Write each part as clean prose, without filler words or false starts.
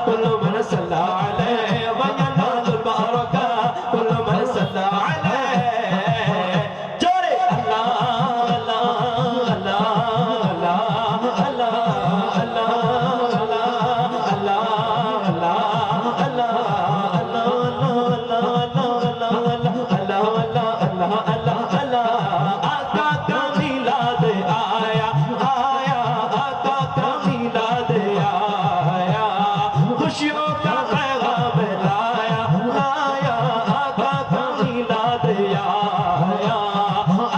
كل من صلى عليه وينال البركة كل من صلى عليه جوري الله الله الله खुशियों का पैगाम लाया लाया आका का मिलाद आया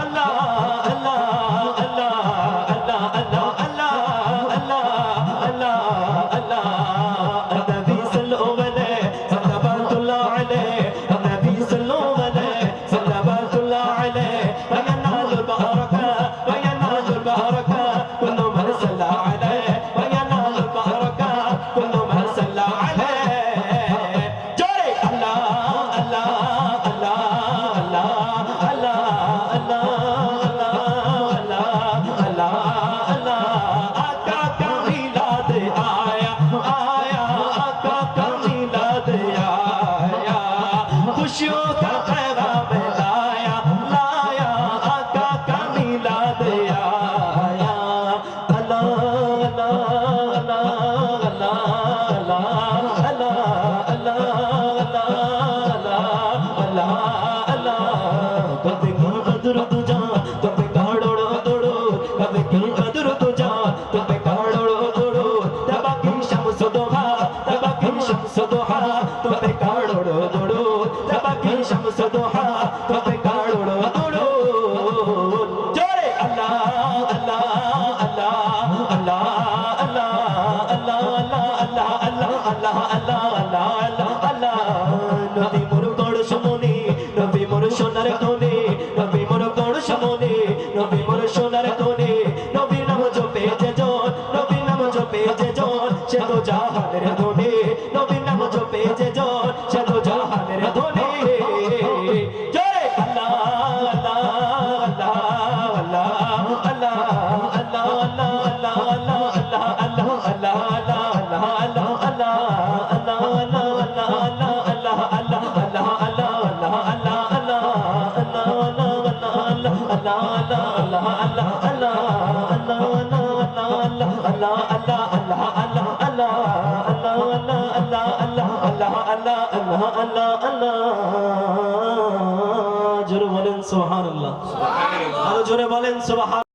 अल्लाह अल्लाह अल्लाह अल्लाह अल्लाह अल्लाह अल्लाह अल्लाह अल्लाह नबी सल्लल्लाहु अलैहि सल्लल्लाहु अलैहि नबी सल्लल्लाहु अलैहि सल्लल्लाहु अलैहि वयनाल बरका वयनाल बरका कुल्लु मन सल्ला अलैहि वयनाल बरका कुल्लु मन सल्ला खुशियों का पैगाम लाया लाया आका का मिलाद आया अल्लाह अल्लाह अल्लाह अल्लाह अल्लाह अल्लाह कभी की बदर तुझा कभी काड़ोड़ो तोड़ो कभी की बदर तुझा कभी काड़ोड़ो तोड़ो तबाकी शम्स दोहा तबाकी शम्स दोहा कभी काड़ोड़ो तोड़ो तबाकी शम्स दोहा कभी काड़ोड़ो तोड़ो जोरे अल्लाह अल्लाह अल्लाह अल्लाह अल्लाह अल्लाह अल्लाह अल्लाह अल्लाह अल्लाह अल्लाह अल्लाह नबी मोर कोड़ शमोनी नबी मोर सोनार कोने नबी मोर कोड़ शमोनी नबी मोर सोनार कोने नबी नाम जो पेजे जोन नबी नाम जो पेजे जोन से तो জাহানের ধনে নবী নাম जो पेजे जोन से तो জাহানের ধনে জোরে আল্লাহ আল্লাহ আল্লাহ আল্লাহ আল্লাহ আল্লাহ আল্লাহ আল্লাহ আল্লাহ আল্লাহ আল্লাহ জোরে বলেন সুবহানাল্লাহ, আরো জোরে বলেন সুবহান।